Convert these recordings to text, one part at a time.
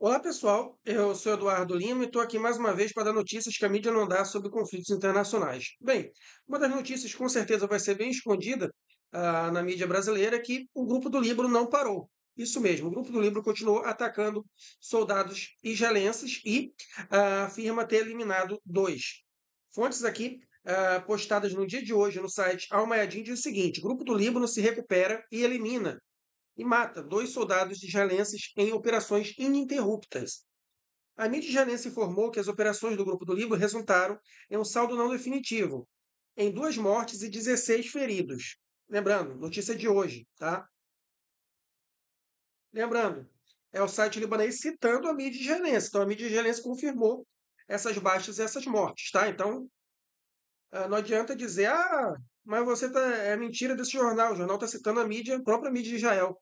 Olá, pessoal. Eu sou Eduardo Lima e estou aqui mais uma vez para dar notícias que a mídia não dá sobre conflitos internacionais. Bem, uma das notícias com certeza vai ser bem escondida na mídia brasileira é que o Grupo do Líbano não parou. Isso mesmo, o Grupo do Líbano continuou atacando soldados israelenses e afirma ter eliminado dois. Fontes aqui postadas no dia de hoje no site Al Mayadin diz o seguinte: o Grupo do Líbano se recupera e elimina e mata dois soldados israelenses em operações ininterruptas. A mídia israelense informou que as operações do Grupo do Líbano resultaram em um saldo não definitivo, em duas mortes e 16 feridos. Lembrando, notícia de hoje, tá? Lembrando, é o site libanês citando a mídia israelense. Então, a mídia israelense confirmou essas baixas e essas mortes, tá? Então, não adianta dizer, mas é mentira desse jornal. O jornal está citando a mídia, a própria mídia de Israel.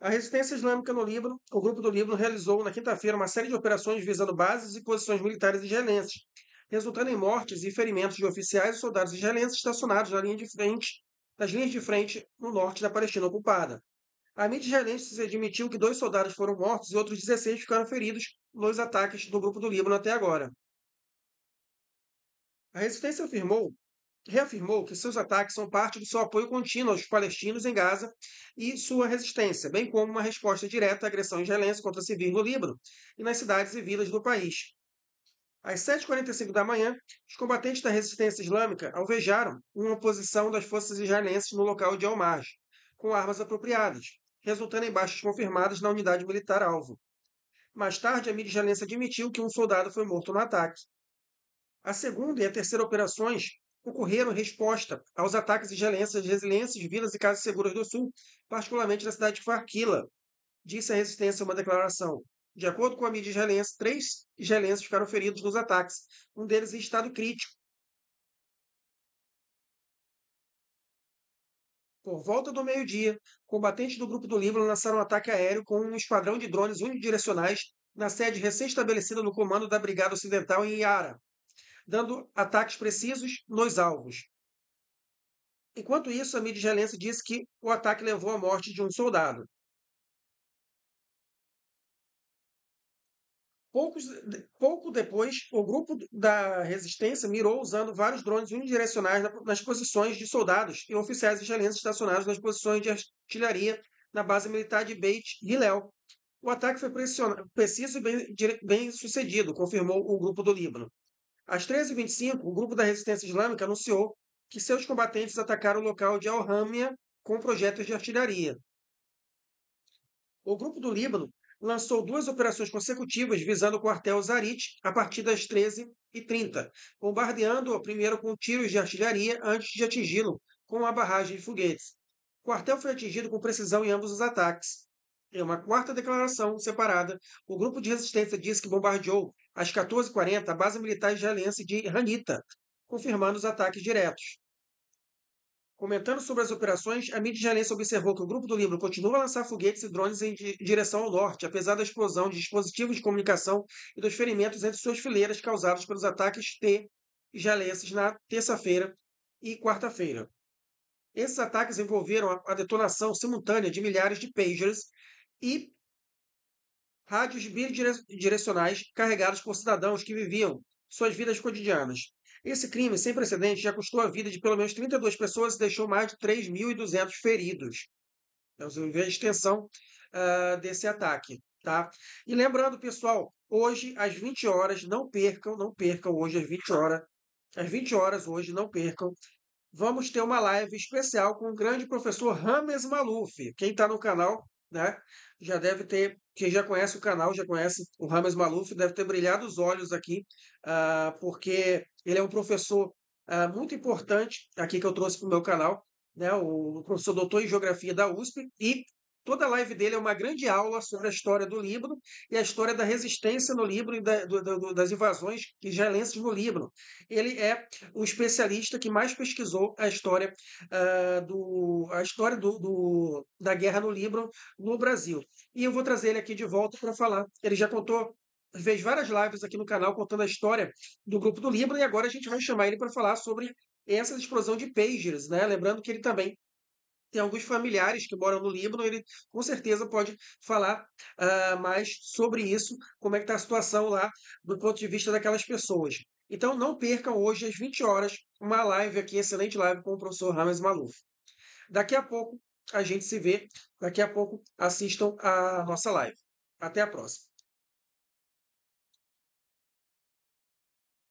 A resistência islâmica no Líbano, o Grupo do Líbano, realizou na quinta-feira uma série de operações visando bases e posições militares israelenses, resultando em mortes e ferimentos de oficiais e soldados israelenses estacionados nas linhas de frente no norte da Palestina ocupada. A mídia israelense admitiu que dois soldados foram mortos e outros 16 ficaram feridos nos ataques do Grupo do Líbano até agora. A resistência reafirmou que seus ataques são parte do seu apoio contínuo aos palestinos em Gaza e sua resistência, bem como uma resposta direta à agressão israelense contra civis no Líbano e nas cidades e vilas do país. Às 7h45 da manhã, os combatentes da resistência islâmica alvejaram uma posição das forças israelenses no local de Al-Marj, com armas apropriadas, resultando em baixas confirmadas na unidade militar alvo. Mais tarde, a mídia israelense admitiu que um soldado foi morto no ataque. A segunda e a terceira operações ocorreram em resposta aos ataques israelenses às residências, vilas e casas seguras do sul, particularmente na cidade de Farquila, disse a resistência em uma declaração. De acordo com a mídia israelense, 3 israelenses ficaram feridos nos ataques, um deles em estado crítico. Por volta do meio-dia, combatentes do Grupo do Líbano lançaram um ataque aéreo com um esquadrão de drones unidirecionais na sede recém-estabelecida no comando da Brigada Ocidental em Iara, dando ataques precisos nos alvos. Enquanto isso, a mídia israelense disse que o ataque levou à morte de um soldado. Pouco depois, o grupo da resistência mirou usando vários drones unidirecionais nas posições de soldados e oficiais israelenses estacionados nas posições de artilharia na base militar de Beit Hillel. O ataque foi preciso e bem sucedido, confirmou o grupo do Líbano. Às 13h25, o grupo da resistência islâmica anunciou que seus combatentes atacaram o local de Al-Hamia com projetos de artilharia. O Grupo do Líbano lançou duas operações consecutivas visando o quartel Zarit a partir das 13h30, bombardeando-o primeiro com tiros de artilharia antes de atingi-lo com uma barragem de foguetes. O quartel foi atingido com precisão em ambos os ataques. Em uma quarta declaração separada, o grupo de resistência disse que bombardeou às 14h40 a base militar israelense de Hanita, confirmando os ataques diretos. Comentando sobre as operações, a mídia israelense observou que o Grupo do Líbano continua a lançar foguetes e drones em direção ao norte, apesar da explosão de dispositivos de comunicação e dos ferimentos entre suas fileiras causados pelos ataques israelenses na terça-feira e quarta-feira. Esses ataques envolveram a detonação simultânea de milhares de pagers e rádios bidirecionais carregados por cidadãos que viviam suas vidas cotidianas. Esse crime sem precedentes já custou a vida de pelo menos 32 pessoas e deixou mais de 3.200 feridos. Vamos ver a extensão desse ataque. Tá? E lembrando, pessoal, hoje às 20 horas, não percam hoje às 20 horas hoje, não percam, vamos ter uma live especial com o grande professor Rames Maluf. Quem está no canal, né, já deve ter, quem já conhece o canal, já conhece o Rames Maluf, deve ter brilhado os olhos aqui, porque ele é um professor muito importante aqui que eu trouxe para o meu canal, né, o professor doutor em Geografia da USP, e toda a live dele é uma grande aula sobre a história do Líbano e a história da resistência no Líbano e das invasões israelenses no Líbano. Ele é o especialista que mais pesquisou a história, da guerra no Líbano no Brasil. E eu vou trazer ele aqui de volta para falar. Ele já fez várias lives aqui no canal contando a história do Grupo do Líbano e agora a gente vai chamar ele para falar sobre essa explosão de pagers, né? Lembrando que ele também tem alguns familiares que moram no Líbano, ele com certeza pode falar mais sobre isso, como é que está a situação lá do ponto de vista daquelas pessoas. Então não percam hoje às 20 horas uma live aqui, excelente live com o professor Rames Maluf. Daqui a pouco a gente se vê, daqui a pouco assistam a nossa live. Até a próxima.